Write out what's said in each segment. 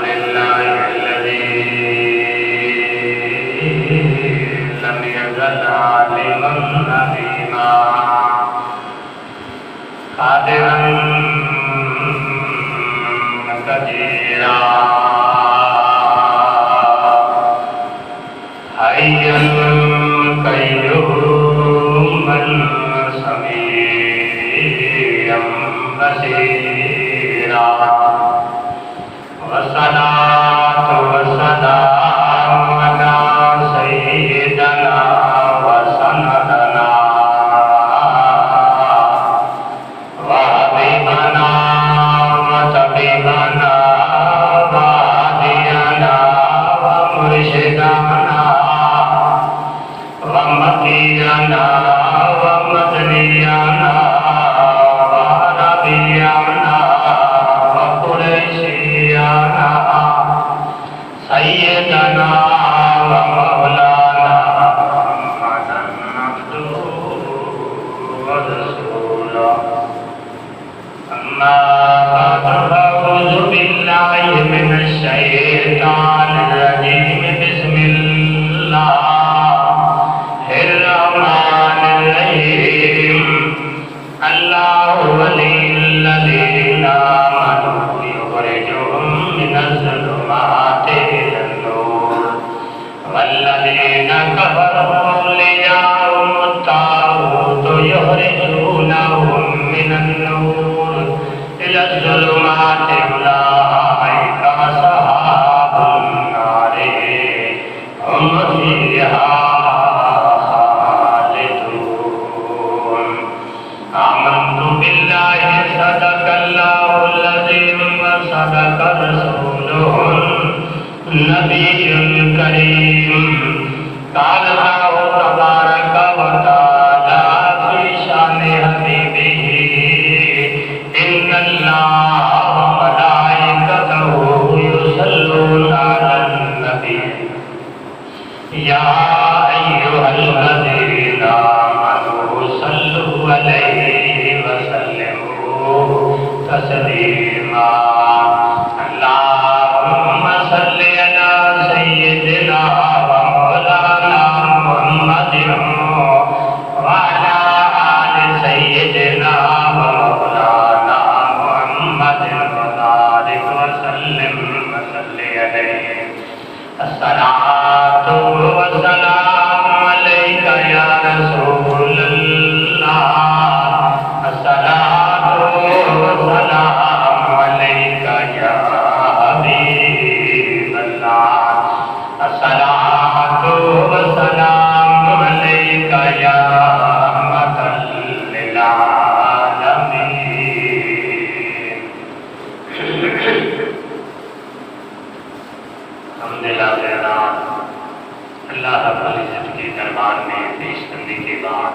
لله الذي لم يزل عالما حكيما قادرا قديرا حيا قيوما سميعا بصيرا والصلاة والسلام على سيدنا وسندنا وحبيبنا وطبيبنا وهادينا ومرشدنا ومقينا ومدنينا ونبينا وقريشينا سيدنا ومولانا محمدا عبده ورسوله أما بعد فأعوذ بالله من الشيطان الرجيم بسم الله الرحمن الرحيم الله ولي الذين آمنوا يخرجهم من الظلمات إلى النور والذين كفروا أولياءهم الطاغوت يخرجونهم من النور إلى الظلمات أولئك أصحاب النار هم فيها خالدون آمنت بالله صدق الله العظيم وصدق رسوله النبي الكريم قال الله تبارك وتعالى في شأن حبيبه إن الله وملائكته يصلون على النبي يا أيها الذين آمنوا صلوا عليه وسلموا تسليما اللهم صل على سيدنا ومولانا محمد وعلى آل سيدنا ومولانا محمد وبارك وسلم عليه الصلاة والسلام عليك يا رسول الله الصلاة والسلام عليك يا حبيب الله الصلاة والسلام عليك يا رحمة للعالمين الحمدللہ خیرات اللہ رب العزت کے دربار میں پیش کرنے کے بعد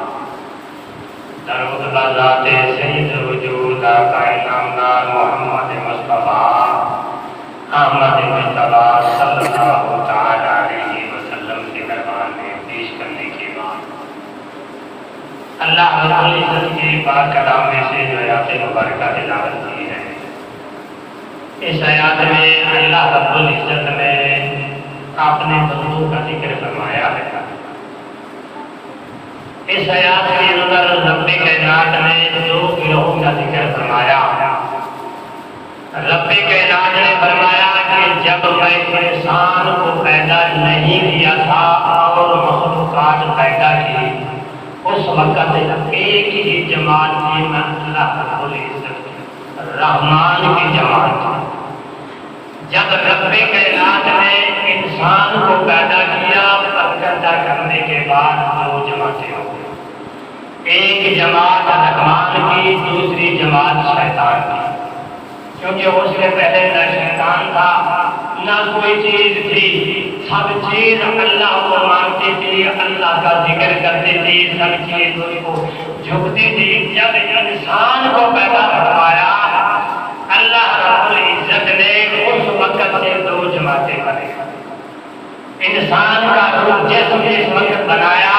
درود بذات سید وجود آقا نامدار محمد مصطفیٰ احمد مصطفیٰ صلی اللہ تعالی علیہ وسلم کے دربار میں پیش کرنے کے بعد اللہ رب العزت کے پاک کلام میں سے جو آیات مبارکہ تلاوت کی ہے، اس آیات میں اللہ رب العزت نے اپنے بندوں کا ذکر فرمایا ہے۔ اس آیات کے اندر رب کائنات نے دو گروہوں کا ذکر فرمایا۔ رب کائنات نے فرمایا کہ جب میں انسان کو پیدا نہیں کیا تھا اور مخلوقات پیدا کی، اس وقت ایک ہی جماعت تھی، میں اللہ رب العزت رحمان کی جماعت تھی۔ جب رب کائنات نے انسان کو پیدا کیا، پیدا کرنے کے بعد دو جماعتیں ہو گئی، ایک جماعت رحمان کی، دوسری جماعت شیطان کی، کیونکہ اس سے پہلے نہ شیطان تھا نہ کوئی چیز تھی، سب چیز اللہ کو مانتی تھی، اللہ کا ذکر کرتی تھی، سب چیز اس کو جھکتی تھی۔ جب انسان کو پیدا کروایا اللہ رب العزت نے اس وقت سے دو جماعتیں بنائی۔ انسان کا روح جسم اس وقت بنایا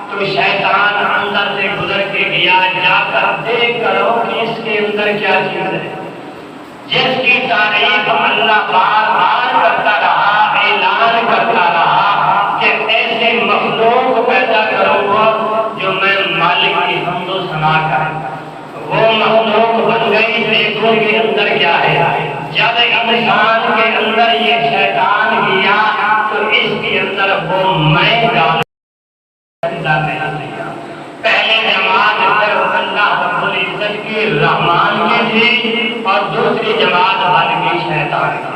تو شیطان اندر سے گزر کے گیا، جا کر دیکھ کرو کہ اس کے کے اندر کیا چیز ہے جس کی تعریف اللہ بار بار کرتا رہا، اعلان کرتا رہا کہ ایسے مخلوق پیدا کروں گا جو میں مالک کی حمد و ثنا کروں۔ وہ مخلوق بن گئی، دیکھو کے اندر کیا ہے۔ جب انسان کے اندر یہ شیطان کیا تو اس کے اندر وہ میں ڈال پہلے جماعت صرف اللہ رب العزت کی رحمان کی تھی اور دوسری جماعت بن گئی شیطان کی۔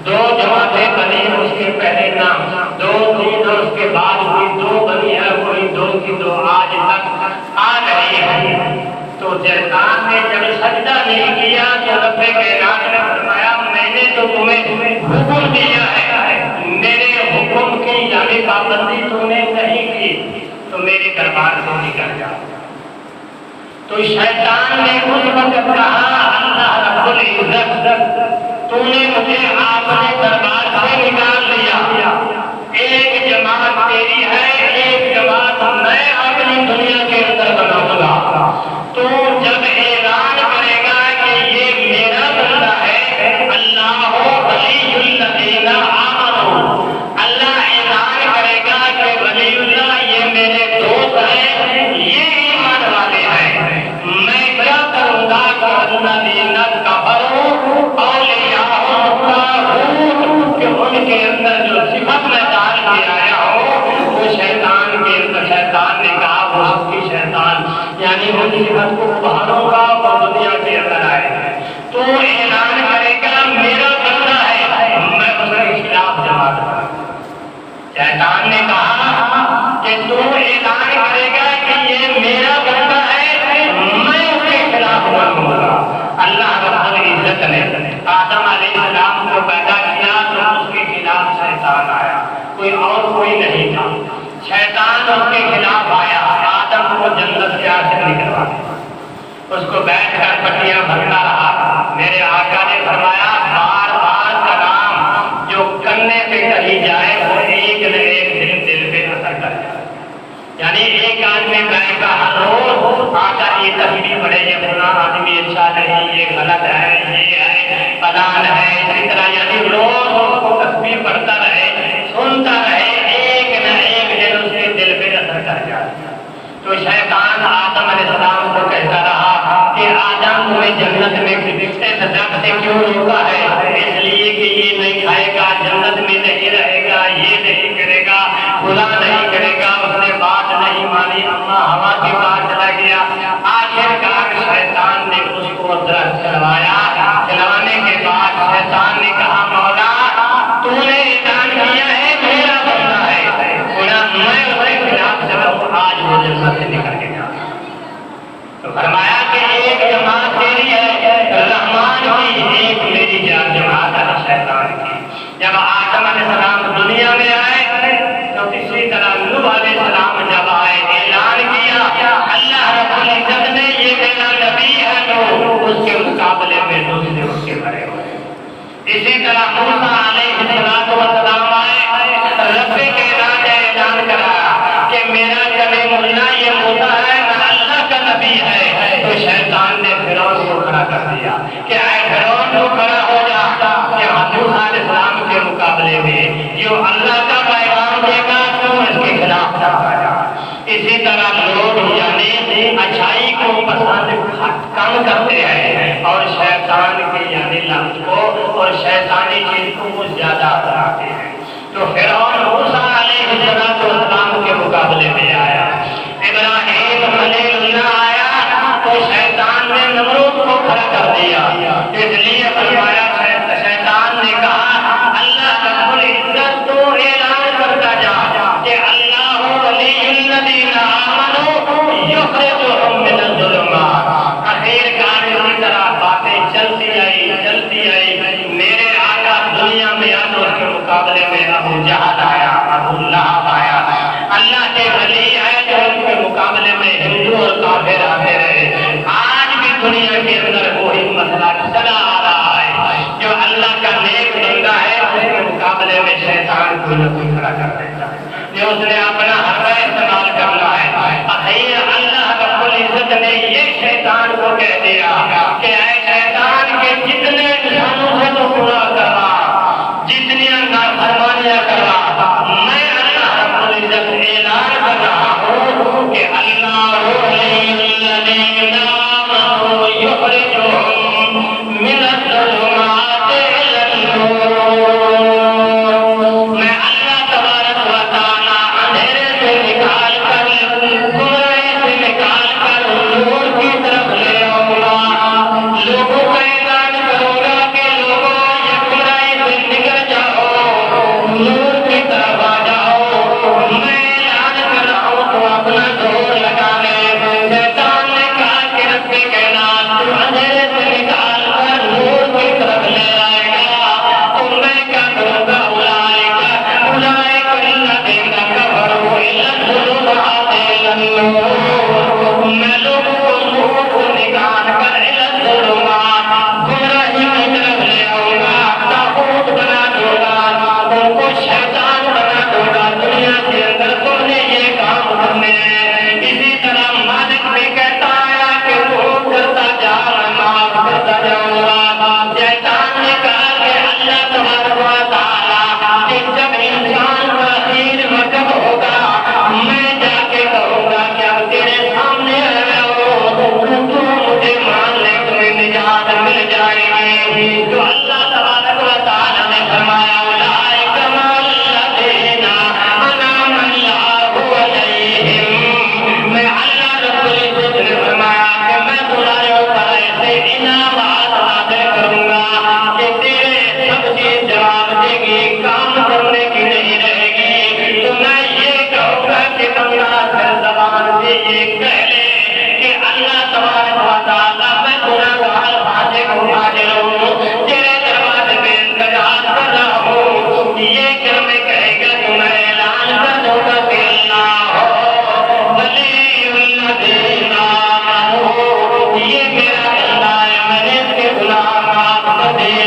دو جماعتیں بنی اس کے پہلے نام، دو تین اور اس کے بعد بھی دو بنی ہے، کوئی دو کی دو آج تک آ رہی ہے۔ تو شیطان نے جب سجدہ نہیں کیا تو رب کائنات نے فرمایا میں نے تو تمہیں حکم دیا ہے، میرے حکم کی یعنی پابندی تو نے نہیں کی تو میرے دربار سے نکل جا۔ تو شیطان نے اس وقت کہا اللہ رب العزت تو نے مجھے اپنے دربار سے نکال لیا، ایک جماعت تیری ہے، ایک جماعت میں اپنی دنیا کے اندر بناؤں گا۔ تو جب اعلان کرے گا کہ یہ میرا بندہ ہے، اللہ ولی الذین آمنوا، اللہ اعلان کرے گا کہ ولی اللہ یہ میرے دوست ہیں، یہ ایمان والے ہیں، میں کیا کروں گا کہ الذین کفروا اولیاءهم الطاغوت، کہ ان کے اندر جو صفت میں ڈال کے آیا ہوں وہ شیطان کے اندر، شیطان نے کہا وہ سب کی شیطان یعنی وہ صفت کو باہروں گا اور دنیا کے اندر آئے گا تو اعلان کرے گا میرا بندہ ہے، میں اس کے خلاف جماعت کروں۔ شیطان نے کہا کہ تو اعلان کرے گا کہ یہ میرا بندہ ہے، میں اس کے خلاف کروں گا۔ اللہ رب العزت نے آدم علیہ السلام کو پیدا کیا تو اس کے خلاف شیطان آیا، کوئی اور کوئی نہیں تھا، شیطان اس کے خلاف آیا، آدم کو جنت سے آخر نکلوا دیا، اس کو بیٹھ کر پٹیاں بھرتا رہا۔ میرے آقا نے فرمایا بار بار کلام جو کرنے پہ کہی جائے وہ ایک نہ ایک دن دل پہ اثر کر جائے، یعنی ایک آدمی بیٹھ کا ہر روز آقا یہ تسبیح پڑھے یہ فلاں آدمی اچھا نہیں، یہ غلط ہے، یہ ہے فلان ہے، اسی طرح یعنی روز اس کو تسبیح پڑھتا رہے، سنتا رہے، ایک نہ ایک دن اس کے دل پہ اثر کر جائے۔ تو شیطان آدم علیہ السلام کو کہتا رہا کہ آدم تمہیں جنت میں اس درخت سے کیوں روکا ہے؟ اس لیے کہ یہ نہیں کھائے گا، جنت میں نہیں رہے گا، یہ نہیں کرے گا، خدا نہیں کرے گا، اس نے بات نہیں مانی، اللہ ہوا کے پاس چلا گیا۔ آخر کار شیطان نے اس کو درخت چلوایا، چلانے کے بعد شیطان نے کہا مولا تو نے اعلان کیا ہے میرا بندہ ہے، میں اس کے خلاف چلوں، آج وہ جنت سے نکل کے جا۔ تو فرمایا کہ ایک جماعت تیری ہے رحمان کی، ایک میری جماعت ہے شیطان کی۔ جب آدم علیہ السلام دنیا میں آئے تو اسی طرح نوح علیہ السلام جب آئے اعلان کیا، اللہ رب العزت نے یہ میرا نبی ہے تو اس کے مقابلے میں دوسرے اس کے کھڑے ہوئے۔ اسی طرح موسیٰ علیہ السلام آئے، رب کائنات نے اعلان کرایا کہ میرا کلیم اللہ یہ موسیٰ ہے، اللہ کا نبی ہے۔ تو شیطان نے فرعون کو کھڑا کر دیا کہ اے فرعون تو کھڑا ہو جاتا کہ موسیٰ علیہ السلام کے مقابلے میں جو اللہ کا پیغام دے گا تو اس کے خلاف نہ آ جا۔ اسی طرح لوگ یعنی اچھائی کو پسند کم کرتے ہیں اور شیطان کے یعنی لفظ کو اور شیطانی چیز کو وہ زیادہ اپناتے ہیں۔ تو فرعون موسیٰ علیہ السلام کے مقابلے میں آیا، ابراہیم خلیل اللہ آیا تو شیطان نے نمرود کو کھڑا کر دیا۔ اس لیے فرمایا شیطان نے کہا اللہ رب العزت تو اعلان کرتا جا کہ اللہ ولی الذین آمنوا یخرجہم من الظلمات۔ اخیر کار اسی طرح باتیں چلتی آئی، میرے آقا دنیا میں آنے اس کے مقابلے میں ابو جہل آیا، ابو لہب آیا، اللہ کے ولی آئے جو ان کے مقابلے میں ہندو اور کافر آتے رہے۔ آج بھی دنیا کے اندر وہی مسئلہ چلا آ رہا ہے، جو اللہ کا نیک بندہ ہے اس کے مقابلے میں شیطان کوئی نہ کوئی کھڑا کر دیتا ہے، جو اس نے اپنا حق استعمال کرنا ہے۔ اخیر اللہ رب العزت العزت نے یہ شیطان کو کہہ دیا کہ اے شیطان کے جتنے انسانوں سے تو گناہ کرا، جتنی نافرمانیاں کرا، میں اللہ رب العزت اعلان کر رہا ہوں کہ اللہ الذین آمنوا یخرجہم من الظلمات الی النور، میں اللہ تبارک و تعالی اندھیرے سے نکال کر گمراہی سے نکال کر نور کی طرف لے آؤں گا، لوگوں کو اعلان کروں گا کہ لوگوں یہ گمراہی سے نکل جاؤ، نور کی طرف آ جاؤ، میں اعلان کر رہا ہوں تو اپنا زور لگا لے۔ شیطان نے کہا کہ رب کائنات تو اندھیرے سے نکال کر نور کی طرف لے آئے گا تو میں کیا کروں گا؟ اولئک الذین کفروا الی الظلمات الی النور، میں لوگوں کو نور سے نکال کر الی الظلمات گمراہی کی طرف لے آؤں گا، طاغوت بنا دوں گا، ان کو شیطان بنا دوں گا، دنیا کے اندر تم نے یہ کام کرنے ہیں۔ اسی طرح مالک بھی کہتا ہے کہ تم کرتا جا، میں معاف کرتا جاؤں گا۔ شیطان نے کہا کہ اللہ تبارک و تعالیٰ کہ جب انسان کا آخر وقت ہوگا میں جا کے کہوں گا کہ اب تیرے سامنے آیا ہو، تو مجھے مان لے، تمہیں نجات مل جائے گی۔ تو اللہ تبارک و تعالیٰ نے فرمایا اولئک مع الذین انعم اللہ علیہم، میں اللہ رب العزت نے فرمایا کہ میں تمہارے اوپر ایسے انعامات عطا کروں گا کہ تیرے سب چیز جواب دے گی، کام کرنے کی نہیں رہے گی۔ تو میں یہ کہوں گا کہ بندہ پھر زبان سے یہ کہہ لے کہ اللہ تبارک و تعالیٰ میں گناہگار فاسق فاجر ہوں، تیرے دروازے میں انتظار کر رہا ہوں، یہ کلمے کہے گا تو میں اعلان کر دوں گا کہ اللہ ولی الذین آمنوا، یہ میرا بندہ ہے، میں نے اس کے گناہ معاف کر دیے۔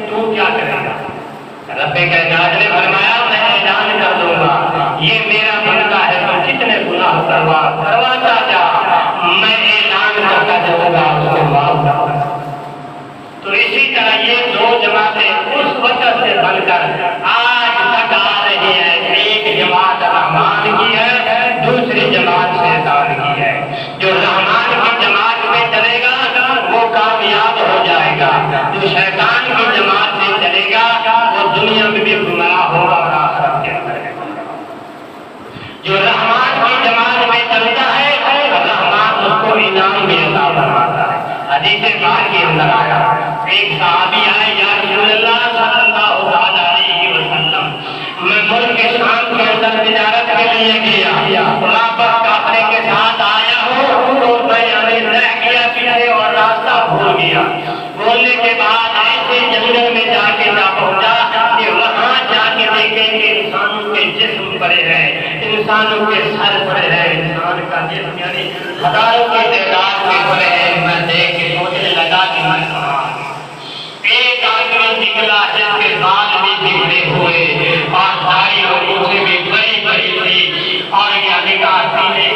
تو کیا کرے گا؟ رب کائنات نے فرمایا میں اعلان کر دوں گا یہ میرا بندہ ہے، تو جتنے گناہ کرواتا جا، میں اعلان کرتا جاؤں گا اس کو معاف کر دوں گا۔ تو اسی طرح یہ دو جماعتیں اس وقت سے بن کر آج تک آ رہی ہے، ایک جماعت رحمان کی ہے، دوسری جماعت شیطان کی ہے۔ جو رحمان کی جماعت میں چلے گا وہ کامیاب ہو جائے گا، جو شیطان کی جماعت میں چلے گا وہ دنیا میں بھی گمراہ ہوگا اور آخرت کے اندر ہے۔ جو رحمان کی جماعت میں چلتا ہے رحمان اس کو انعام بھی عطا فرماتا ہے۔ حدیث پاک کے اندر آیا ایک صحابی آئے، یا رسول اللہ صلی اللہ علیہ وسلم میں ملک شام کے اندر تجارت کے لیے گیا، وہاں پر کافرے کے ساتھ آیا ہوں تو میں رہ گیا پیچھے اور راستہ بھول گیا۔ بولنے کے بعد ایسے جنگل میں جا کے پہنچا کہ وہاں جا کے دیکھے کہ انسانوں کے جسم پڑے ہیں، انسانوں کے سر پڑے ہیں، انسان کا جسم یعنی ہزاروں کی تعداد میں پڑے ہیں۔ میں دیکھ کے سوچنے لگا کہ میں کہاں ایک آدمی نکلا جس کے بال بھی بگڑے ہوئے اور داڑھی اور مونچھیں بھی بڑی بڑی تھی، اور یہ نگاہ سینے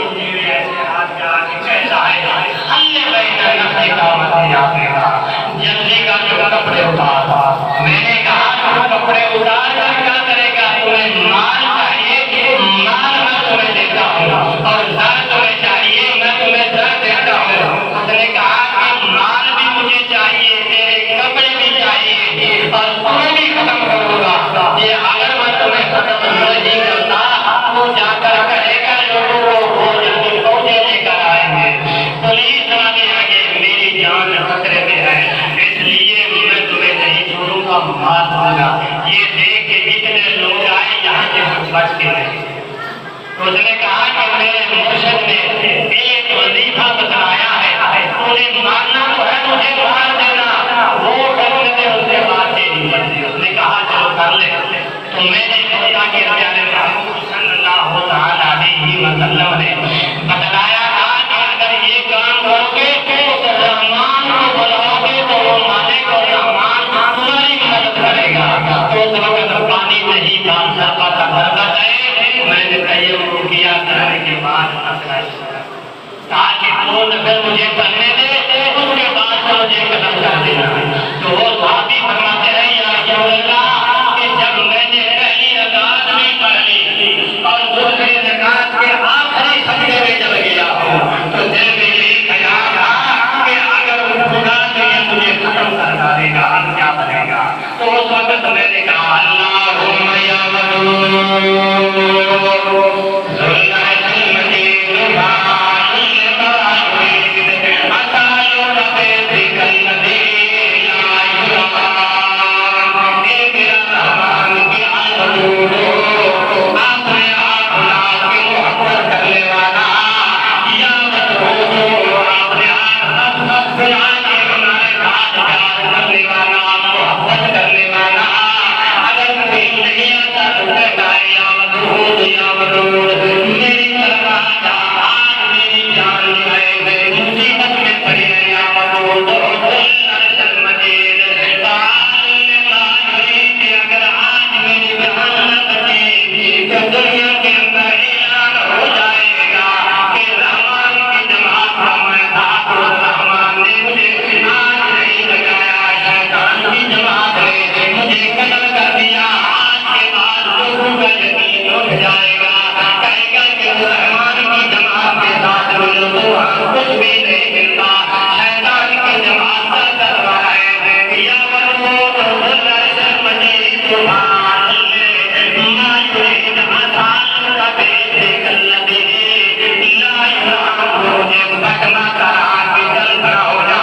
ایسے ہاتھ میں آ کے کہتا ہے اللہ بین نفسی کا جلدی کا جو کپڑے اتار۔ میں نے کہا تو کپڑے اتار کر کیا کرے گا؟ تمہیں مال چاہیے، مال میں تمہیں دیتا ہوں، اور زر تمہیں چاہیے، میں تمہیں زر دیتا ہوں۔ اس نے کہا کہ مال بھی مجھے چاہیے، تیرے کپڑے بھی چاہیے، اور تمہیں بھی ختم کروں گا۔ یہ اگر میں تمہیں ختم نہیں کرتا تو جا کر کہے گا لوگوں کو وہ جلدی فوجیں لے کر آئیں گے، پولیس والے آگے، میری جان خطرے میں ہے، اس لیے میں تمہیں نہیں چھوڑوں گا، مار دوں گا۔ یہ دیکھ کے کتنے لوگ آئے یہاں سے کچھ بچ کے نہیں۔ اس نے کہا کہ میرے مرشد نے ایک وظیفہ بتلایا ہے، انہیں مارنا تو ہے، مجھے مار دینا، وہ کرنے دے، اس کے بعد تیری مرضی۔ اس نے کہا چلو کر لے۔ تو میں نے خدا کے پیارے محمود صلی اللہ علیہ وسلم نے بتلایا تھا کہ اگر یہ کام کرو گے تو رحمان کو بلاؤ گے تو وہ مالک اور رحمان تمہاری مدد کرے گا۔ تو اس وقت پانی نہیں تھا، سرپا کا برکت ہے، میں نے تیمم کیا، کرنے کے بعد تاکہ وقت میں نے کہا اللہم یا ودود ذو العرش المجید فعال لما تريد اسألك باسمك الذي لا يرام اے میرا رحمان کی ودود اپنے آپ نام کی محبت کرنے والا یا ودود اپنے آپ بلانے ہمارے ساتھ پیار کرنے والا محبت کرنے والا اگر کوئی نہیں آتا تو کہتا ہے یا ودود میری طرف آ جا آج میری جان جو ہے میری مصیبت میں پڑی ہے یا ودود العرش المجید فعال لما یرید اگر آج میری جان نہ بچے تو دنیا کے اندر اعلان ہو جائے گا کہ رحمان کی جماعت کا میں تھا تو رحمان نے مجھے آج نہیں لگایا شیطان کی جماعت نے مجھے قتل کر دیا آج کے بعد لوگوں کا یقین اٹھ جائے گا کہے گا کہ رحمان کی جماعت کے ساتھ مجھے تو کچھ بھی نہیں ملتا شیطان کی جماعت کا کروا ہے یا ودود ذو العرش المجید سبحان ما یرید اسألک باسمک الذی لا یرام مجھے بٹنا کرا کہ جل بھرا ہو جا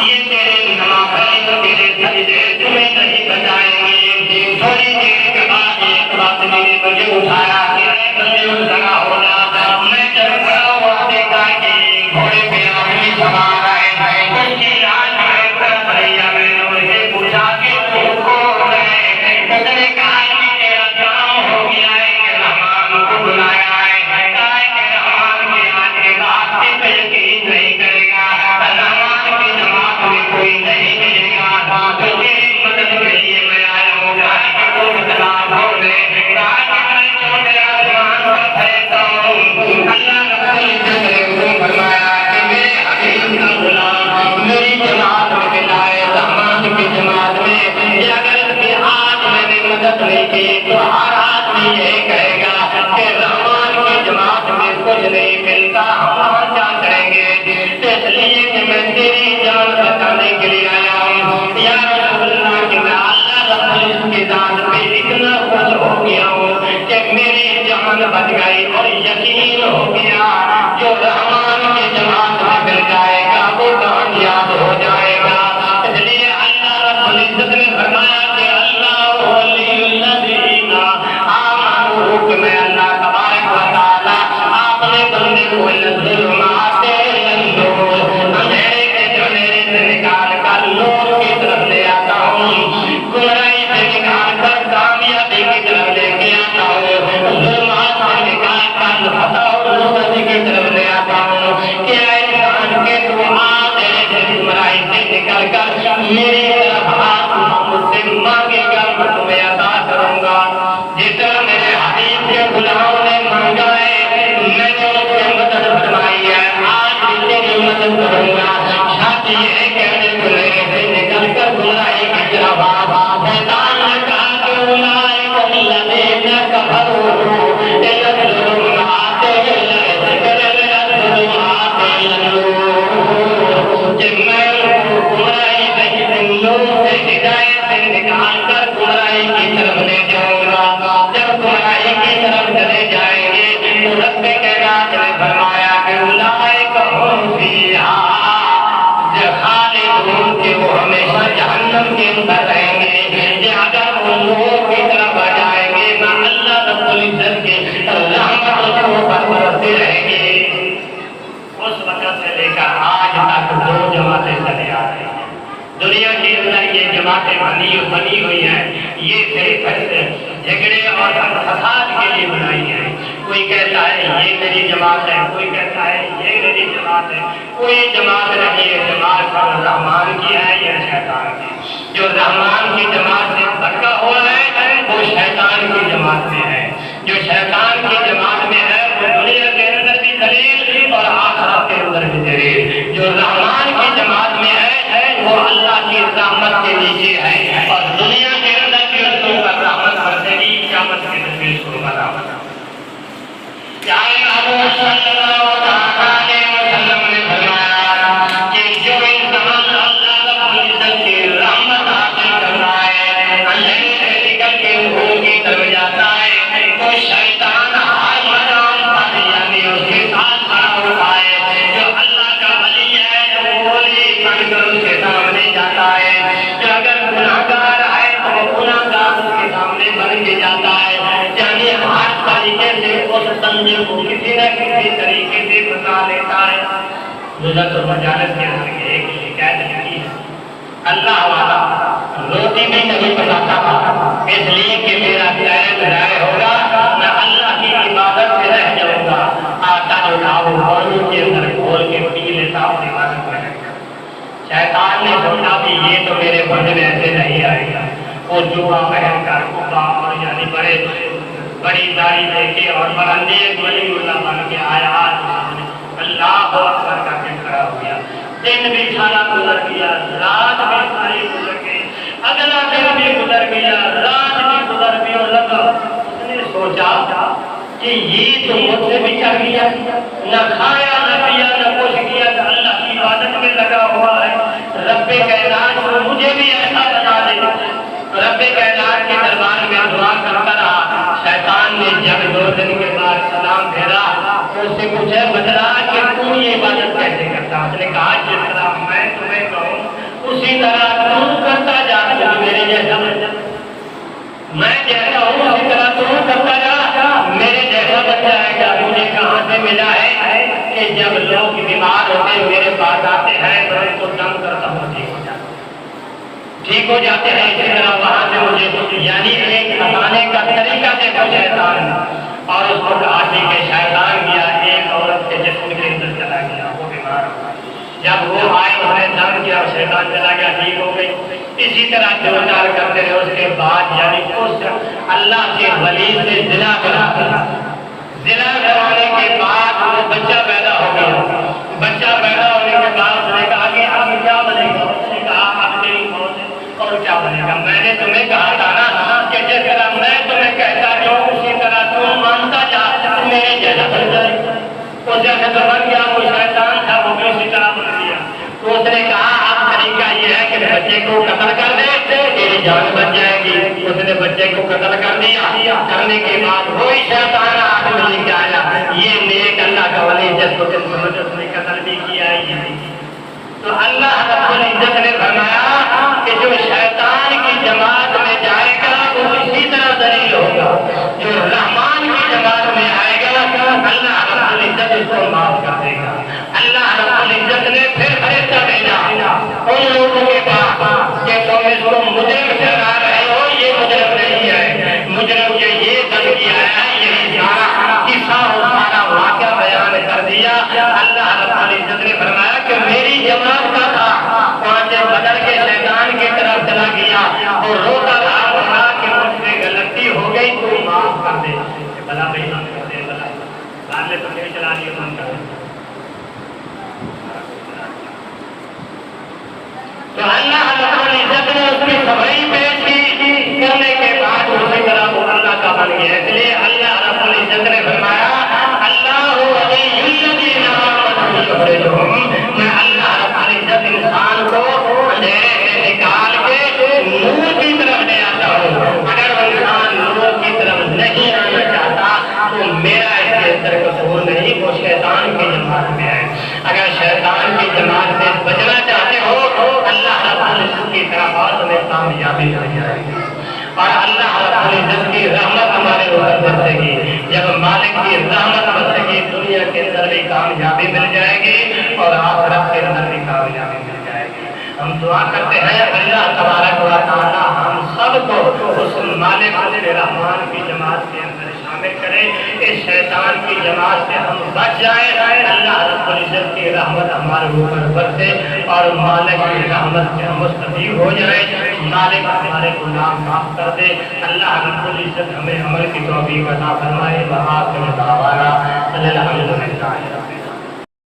یہ تیرے نوافل تیرے سجدے تمہیں نہیں بچائیں گے تھوڑی دیر کے بعد ایک بات نے مجھے اٹھایا کہ اے بندے اٹھ کھڑا ہو جا میں جب کھڑا ہوا دیکھا کہ گھوڑے پہ آدمی سوار ہے اس کی لاش ہے طرف رہیا میں نے اسے پوچھا کہ تو کون ہے اس نے کہا کہ تیرا کام ہو گیا ہے کہ رحمان کو بلایا ہے کہا ہے کہ رحمان کے آج کے بعد صرف یقین نہیں کرے گا رحمان کی جماعت میں کوئی نہیں ملے گا تو تیری مدد کے لیے میں آیا ہوں کہا کہ تو بدلاؤ ہو گئے کہا کہ میں چھوٹے آسمان کا فرشتہ ہوں اللہ رب العزت نے حکم فرمایا کہ میرے حبیب کا غلام میری جماعت میں ملائے رحمان کی جماعت میں کہ اگر اس کی آج میں نے مدد نہیں کی تو ہر آدمی یہی کہے گا کہ رحمان کی جماعت میں کچھ نہیں ملتا ہم وہاں کیا کریں گے اس لیے کہ میں تیری جان بچانے کے لیے آیا ہوں یا رسول اللہ کہ میں اللہ رب العزت کی ذات پہ اتنا خوش ہو گیا ہوں کہ میری جان بچ گئی اور یقین ہو گیا جو رحمان کی جماعت میں مل جائے گا وہ کامیاب ہو جائے گا اس لیے اللہ رب العزت نے فرمایا کہ اللہ ولی الذین آمنوا کہ میں اللہ تبارک و تعالی اپنے بندے کو ظلمات النور اندھیرے کے جنیرے سے نکال کر نور کی طرف لے آتا ہوں گمراہی سے نکال کر کامیابی کی طرف لے کے آتا ہوں ظلمات سے نکال کر فساد و نصرت کی طرف لے آتا ہوں کہ اے انسان کے تو آدھے سے گمراہی سے نکل کر میری طرف آپ مجھ سے مانگے گا میں تمہیں عطا کروں گا جتنا میرے حبیب کے غلاموں نے مانگا ہے میں نے اس سے مدد فرمائی ہے آج بھی تیری مدد کروں گا شاید یہ کہنے کو میرے سے نکل کر گمراہی کی طرف شیطان نے کہا کہ اولئک الذین کفروا الظلمات کہ میں گمراہی سے نور سے ہدایت سے نکال کر گمراہی کی طرف لے جاؤں گا جب گمراہی کی طرف چلے جائیں گے تو رب کے راج نے فرمایا کہ اولئک هم فیہا خالدون کہ وہ ہمیشہ جہنم کے اندر رہیں گے کہ اگر وہ نور کی طرف آ جائیں گے میں اللہ رب العزت کے رحمت کو برستے رہیں گے اس وقت سے لے کر آج تک دو جماعتیں چلے آ رہی ہیں دنیا کے اندر یہ جماعتیں بنی ہوئی ہیں یہ صرف جھگڑے اور فساد کے لیے بنائی ہیں کوئی کہتا ہے یہ میری جماعت ہے کوئی کہتا ہے یہ میری جماعت ہے کوئی جماعت نہیں ہے جماعت پر رحمان کی ہے یا شیطان کی جو رحمان کی جماعت سے بھٹکا ہوا ہے وہ شیطان کی جماعت میں ہے جو شیطان کی جماعت میں ہے وہ دنیا کے اندر بھی دلیل اور آخرت کے اندر بھی دلیل جو رحمان کی جماعت میں ہے وہ اللہ کی رحمت کے نیچے ہے اور دنیا کے اندر بھی اس پر رحمت برسے گی قیامت کے دن بھی اس کو رحمت کیا محبوب صلی اللہ علیہ وسلم نے فرمایا کہ جو انسان اللہ رب العزت کی رحمت حاصل کر رہا ہے کی طرف کے سامنے جاتا ہے، کہ اگر گناہگار ہے تو وہ گناہگار اس کے سامنے بن کے جاتا ہے، یعنی ہر طریقے سے اس بندے کو کسی نہ کسی طریقے سے بتا لیتا ہے۔ حضرت مجالس کے اندر ایک شکایت لکھی ہے، اللہ والا روٹی بھی نہیں پکاتا تھا اس لیے کہ میرا ٹائم ضائع ہوگا، میں اللہ کی عبادت سے رہ جاؤں گا، آٹا جو تھا وہ پانی کے اندر گھول کے پی لیتا اور عبادت میں رہ گیا۔ شیطان نے سوچا کہ یہ تو میرے بدن ایسے نہیں آئے گا، وہ جوڑا پہن کر کبا اور یعنی بڑی داڑھی لے کے اور برندے ولی اللہ بن کے آیا، اللہ اکبر کر کے کھڑا ہو گیا۔ دن بھی سارا گزر گیا، رات بھی ساری گزر گئی، اگلا دن بھی گزر گیا، رات بھی گزر گئی، اور لگا اس نے سوچا کہ یہ تو مجھ سے بھی چڑھ گیا، نہ کھایا نہ پیا نہ کچھ کیا، اللہ کی عبادت میں لگا ہوا ہے، رب کائنات کو مجھے بھی ایسا بنا دے۔ رب کائنات کے دربار میں دعا کرتا رہا۔ شیطان نے جب 2 دن کے بعد سلام پھیرا تو اس سے پوچھا بدلا کہ تم یہ عبادت کیسے کرتا؟ اس نے کہا جس طرح میں تمہیں کہوں اسی طرح تم کرتا جا، میرے جیسا بن جا، میں جیسا ہوں اسی طرح تم کرتا جا، میرے جیسا بن جائے گا۔ مجھے کہاں سے ملا ہے کہ جب لوگ بیمار ہوتے میرے پاس آتے ہیں تو ان کو دم کرتا ہوں ٹھیک ہو جاتے ہیں، اسی طرح وہاں سے مجھے یعنی ایک ہٹانے کا طریقہ دیکھو شیطان، اور اس کو کہا کہ شیطان گیا ایک عورت کے جسم کے اندر چلا گیا، وہ بیمار ہوا، جب وہ آئے انہوں نے دم کیا اور شیطان چلا گیا، ٹھیک ہو گئی۔ اسی طرح جو چار کرتے رہے، اس کے بعد یعنی اس اللہ کے ولی سے زنا کرا، زنا کرانے کے بعد وہ بچہ پیدا ہو گیا، بچہ پیدا ہونے کے بعد اس نے کہا کہ اب کیا بنے گا؟ اس نے کہا اب تیری موت ہے اور کیا بنے گا؟ میں نے تمہیں کہا تھا نا کہ جس طرح میں تمہیں کہتا جو اسی طرح تم مانتا جا، میرے جیسا بن جائے گا۔ اس جیسا تو بن گیا، وہ شیطان تھا وہ بھی اسی طرح بن گیا۔ تو اس نے کہا اب طریقہ یہ ہے کہ بچے کو قتل کر دے، تیری جان بچ جائے گی۔ اس نے بچے کو قتل کر دیا، کرنے کے بعد وہی شیطان آدمی لے کے آیا، یہ نیک اللہ کا ولی جس کو تم سمجھو اس نے قتل بھی کیا ہے یہ نہیں۔ تو اللہ رب العزت نے فرمایا کہ جو شیطان کی جماعت میں جائے گا وہ اسی طرح ذلیل ہوگا، جو رحمان کی جماعت میں آئے گا اللہ رب العزت اس کو معاف کر دے گا۔ اللہ رب العزت نے پھر فرشتہ بھیجا ان لوگوں کے پاس کہ تم اس کو مجرم ٹھہرا رہے ہو، یہ مجرم نہیں ہے، مجرم جو یہ دم کیا ہے یہی سارا قصہ اور سارا واقعہ بیان کر دیا۔ اللہ رب العزت نے فرمایا کہ میری جماعت کا تھا پانچ بدل کے شیطان کی طرف چلا گیا اور روتا رہا کہ مجھ سے غلطی ہو گئی تو معاف کر دے، بلا بھائی معاف کر دے، بلا بعد میں تمہیں چلا لیا من کر دے۔ تو اللہ رب العزت نے اس کی صبری پیش کی، کرنے کے بعد اسی طرح وہ اللہ کا بن گیا۔ اس لیے اللہ رب العزت نے فرمایا اللہ ولی الذین آمنوا یخرجہم، میں اللہ رب العزت انسان کو اندھیرے سے نکال کے نور کی طرف لے آتا ہوں۔ اگر وہ انسان نور کی طرف نہیں آنا چاہتا تو میرا اس کے اندر قصور نہیں، وہ شیطان کی جماعت میں ہے۔ اگر شیطان کی جماعت سے بچنا چاہتے ہو اللہ رب العزت کی طرف آؤ، تمہیں کامیابی مل جائے گی، اور اللہ رب العزت کی رحمت ہمارے اوپر برسے گی۔ جب مالک کی رحمت برسے گی دنیا کے اندر بھی کامیابی مل جائے گی اور آخرت کے اندر بھی کامیابی مل جائے گی۔ ہم دعا کرتے ہیں اللہ تبارک و تعالی ہم سب کو اس مالک رحمان کی جماعت کے اندر شامل کرے، اس شیطان کی جماعت سے ہم بچ جائیں، اللہ رب العزت کی رحمت ہمارے اوپر برسے اور مالک کی رحمت سے ہم مستفید ہو جائیں، مالک ہمارے گناہ معاف کر دے۔ اللہ رب العزت ہمیں عمل کی توفیق عطا فرمائے۔ وآخر دعوانا الحمدللہ۔